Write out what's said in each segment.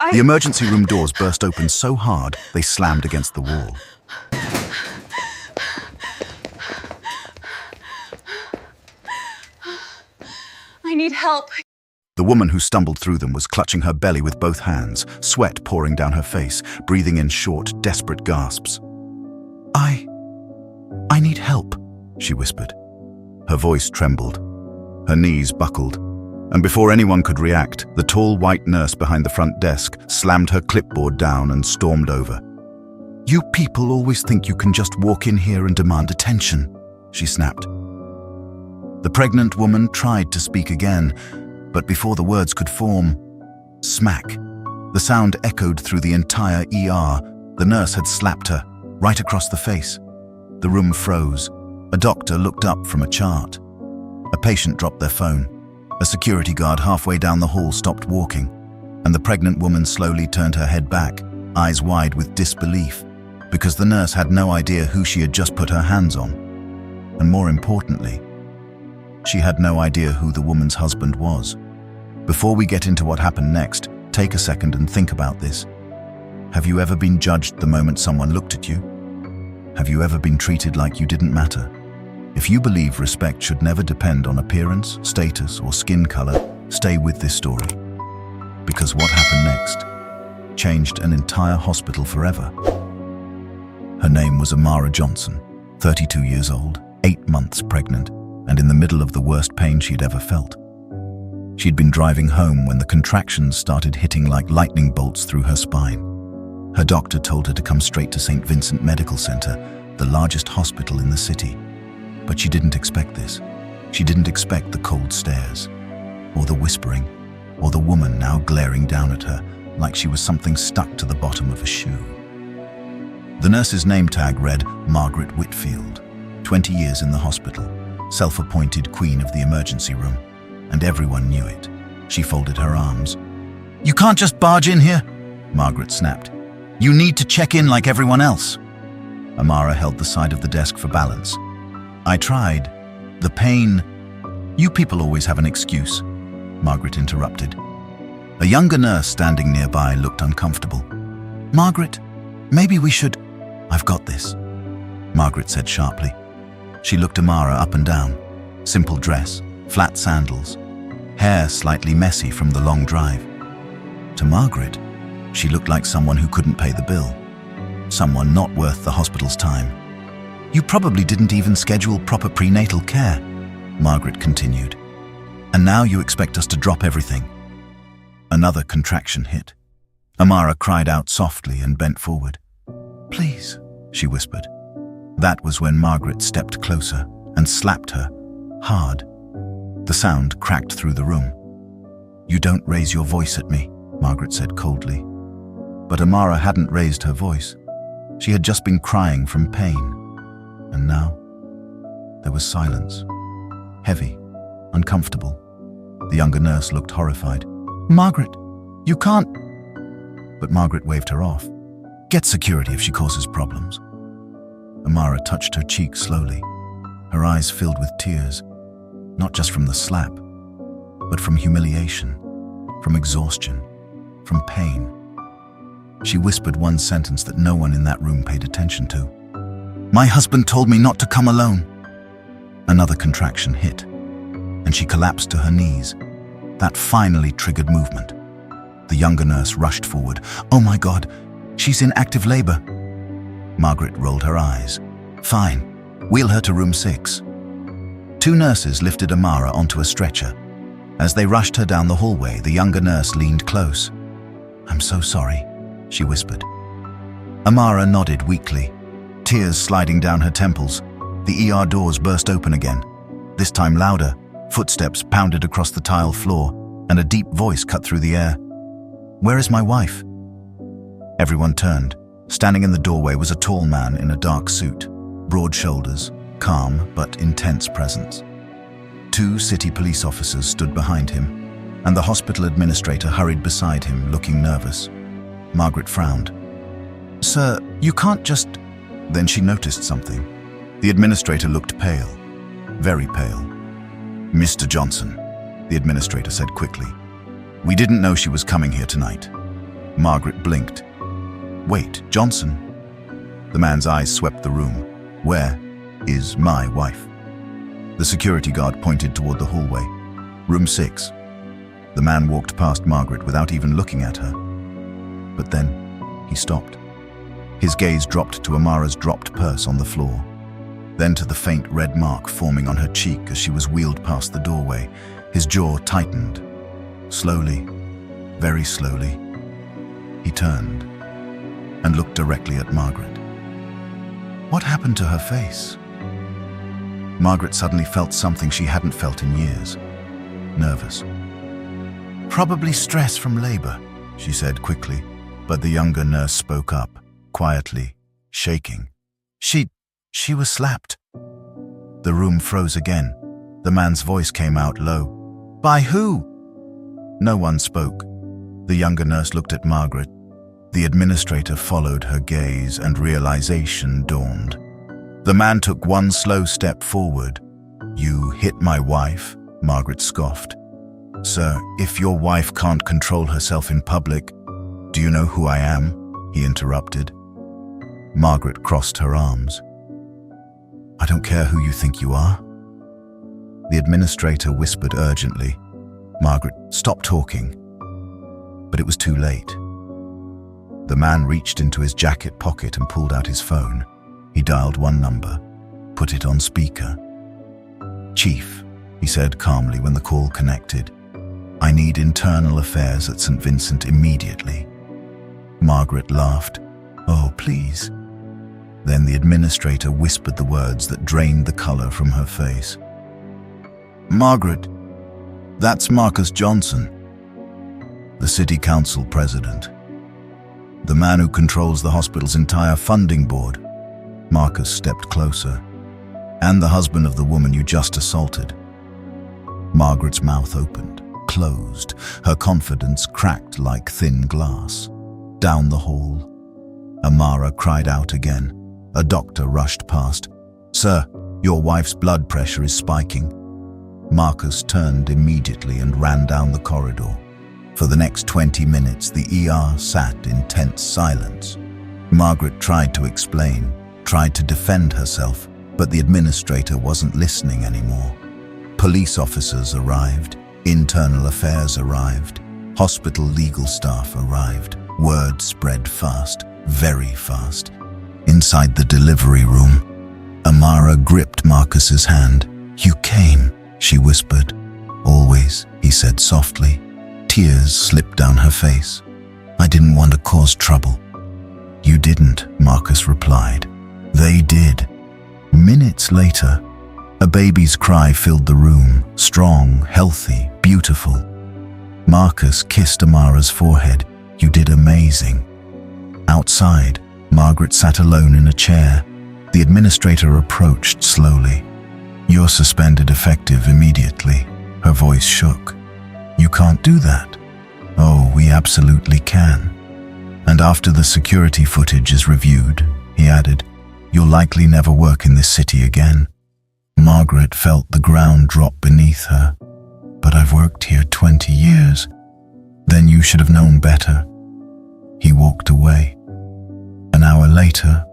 The emergency room doors burst open so hard, they slammed against the wall. I need help. The woman who stumbled through them was clutching her belly with both hands, sweat pouring down her face, breathing in short, desperate gasps. I need help, she whispered. Her voice trembled. Her knees buckled. And before anyone could react, the tall white nurse behind the front desk slammed her clipboard down and stormed over. "You people always think you can just walk in here and demand attention," she snapped. The pregnant woman tried to speak again, but before the words could form, smack. The sound echoed through the entire ER. The nurse had slapped her, right across the face. The room froze. A doctor looked up from a chart. A patient dropped their phone. A security guard halfway down the hall stopped walking, and the pregnant woman slowly turned her head back, eyes wide with disbelief, because the nurse had no idea who she had just put her hands on. And more importantly, she had no idea who the woman's husband was. Before we get into what happened next, take a second and think about this. Have you ever been judged the moment someone looked at you? Have you ever been treated like you didn't matter? If you believe respect should never depend on appearance, status, or skin color, stay with this story. Because what happened next changed an entire hospital forever. Her name was Amara Johnson, 32 years old, 8 months pregnant, and in the middle of the worst pain she'd ever felt. She'd been driving home when the contractions started hitting like lightning bolts through her spine. Her doctor told her to come straight to St. Vincent Medical Center, the largest hospital in the city. But she didn't expect this. She didn't expect the cold stares, or the whispering, or the woman now glaring down at her like she was something stuck to the bottom of a shoe. The nurse's name tag read Margaret Whitfield, 20 years in the hospital, self-appointed queen of the emergency room, and everyone knew it. She folded her arms. "You can't just barge in here," Margaret snapped. "You need to check in like everyone else." Amara held the side of the desk for balance. "I tried. The pain—" "You people always have an excuse," Margaret interrupted. A younger nurse standing nearby looked uncomfortable. "Margaret, maybe we should—" "I've got this," Margaret said sharply. She looked Amara up and down. Simple dress, flat sandals, hair slightly messy from the long drive. To Margaret, she looked like someone who couldn't pay the bill. Someone not worth the hospital's time. "You probably didn't even schedule proper prenatal care," Margaret continued. "And now you expect us to drop everything." Another contraction hit. Amara cried out softly and bent forward. "Please," she whispered. That was when Margaret stepped closer and slapped her, hard. The sound cracked through the room. "You don't raise your voice at me," Margaret said coldly. But Amara hadn't raised her voice. She had just been crying from pain. And now, there was silence. Heavy, uncomfortable. The younger nurse looked horrified. "Margaret, you can't—" But Margaret waved her off. "Get security if she causes problems." Amara touched her cheek slowly, her eyes filled with tears, not just from the slap, but from humiliation, from exhaustion, from pain. She whispered one sentence that no one in that room paid attention to. "My husband told me not to come alone." Another contraction hit, and she collapsed to her knees. That finally triggered movement. The younger nurse rushed forward. "Oh my God, she's in active labor." Margaret rolled her eyes. "Fine, wheel her to room 6. Two nurses lifted Amara onto a stretcher. As they rushed her down the hallway, the younger nurse leaned close. "I'm so sorry," she whispered. Amara nodded weakly, tears sliding down her temples. The ER doors burst open again, this time louder. Footsteps pounded across the tile floor, and a deep voice cut through the air. "Where is my wife?" Everyone turned. Standing in the doorway was a tall man in a dark suit, broad shoulders, calm but intense presence. 2 city police officers stood behind him, and the hospital administrator hurried beside him, looking nervous. Margaret frowned. "Sir, you can't just—" Then she noticed something. The administrator looked pale, very pale. "Mr. Johnson," the administrator said quickly, "we didn't know she was coming here tonight. Margaret blinked. "Wait, Johnson." The man's eyes swept the room. "Where is my wife?" The security guard pointed toward the hallway. "Room 6. The man walked past Margaret without even looking at her. But then he stopped. His gaze dropped to Amara's dropped purse on the floor, then to the faint red mark forming on her cheek as she was wheeled past the doorway. His jaw tightened. Slowly, very slowly, he turned and looked directly at Margaret. What happened to her face? Margaret suddenly felt something she hadn't felt in years. Nervous. "Probably stress from labor," she said quickly, but the younger nurse spoke up, quietly, shaking. She was slapped." The room froze again. The man's voice came out low. "By who?" No one spoke. The younger nurse looked at Margaret. The administrator followed her gaze, and realization dawned. The man took one slow step forward. "You hit my wife?" Margaret scoffed. "Sir, if your wife can't control herself in public, do you know who I am?" he interrupted. Margaret crossed her arms. "I don't care who you think you are." The administrator whispered urgently. "Margaret, stop talking." But it was too late. The man reached into his jacket pocket and pulled out his phone. He dialed one number, put it on speaker. "Chief," he said calmly when the call connected. "I need internal affairs at St. Vincent immediately." Margaret laughed. "Oh, please." Then the administrator whispered the words that drained the color from her face. "Margaret, that's Marcus Johnson, the city council president. The man who controls the hospital's entire funding board." Marcus stepped closer. "And the husband of the woman you just assaulted." Margaret's mouth opened, closed. Her confidence cracked like thin glass. Down the hall, Amara cried out again. A doctor rushed past. "Sir, your wife's blood pressure is spiking." Marcus turned immediately and ran down the corridor. For the next 20 minutes, the ER sat in tense silence. Margaret tried to explain, tried to defend herself, but the administrator wasn't listening anymore. Police officers arrived, internal affairs arrived, hospital legal staff arrived. Word spread fast, very fast. Inside the delivery room, Amara gripped Marcus's hand. "You came," she whispered. "Always," he said softly. Tears slipped down her face. "I didn't want to cause trouble." "You didn't," Marcus replied. "They did." Minutes later, a baby's cry filled the room, strong, healthy, beautiful. Marcus kissed Amara's forehead. "You did amazing." Outside, Margaret sat alone in a chair. The administrator approached slowly. "You're suspended effective immediately." Her voice shook. "You can't do that." "Oh, we absolutely can. And after the security footage is reviewed," he added, "you'll likely never work in this city again." Margaret felt the ground drop beneath her. "But I've worked here 20 years. Then you should have known better." He walked away. An hour later,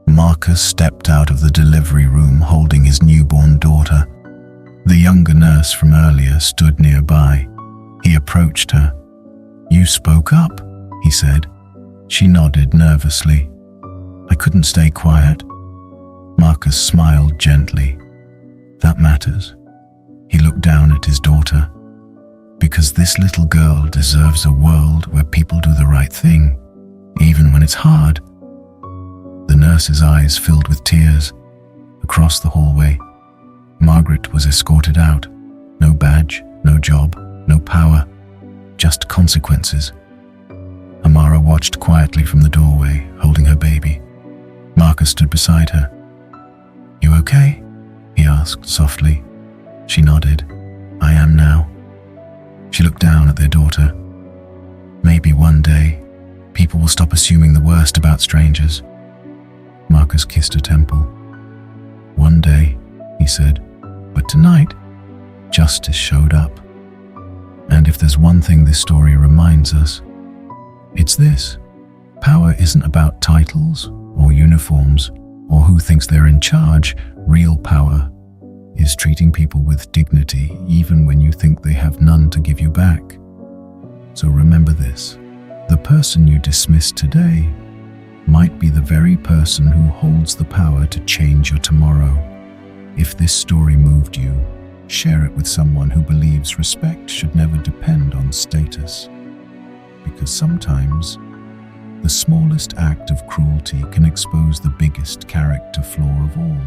Marcus stepped out of the delivery room holding his newborn daughter. The younger nurse from earlier stood nearby. He approached her. "You spoke up," he said. She nodded nervously. "I couldn't stay quiet." Marcus smiled gently. "That matters." He looked down at his daughter. "Because this little girl deserves a world where people do the right thing, even when it's hard." The nurse's eyes filled with tears. Across the hallway, Margaret was escorted out. No badge, no job, no power, just consequences. Amara watched quietly from the doorway, holding her baby. Marcus stood beside her. "You okay?" he asked softly. She nodded. "I am now." She looked down at their daughter. "Maybe one day, people will stop assuming the worst about strangers." Marcus kissed her temple. "One day," he said, "but tonight, justice showed up. And if there's one thing this story reminds us, It's this: power isn't about titles or uniforms or who thinks they're in charge. Real power is treating people with dignity even when you think they have none to give you back. So remember this: the person you dismiss today might be the very person who holds the power to change your tomorrow. If this story moved you, share it with someone who believes respect should never depend on status. Because sometimes, the smallest act of cruelty can expose the biggest character flaw of all.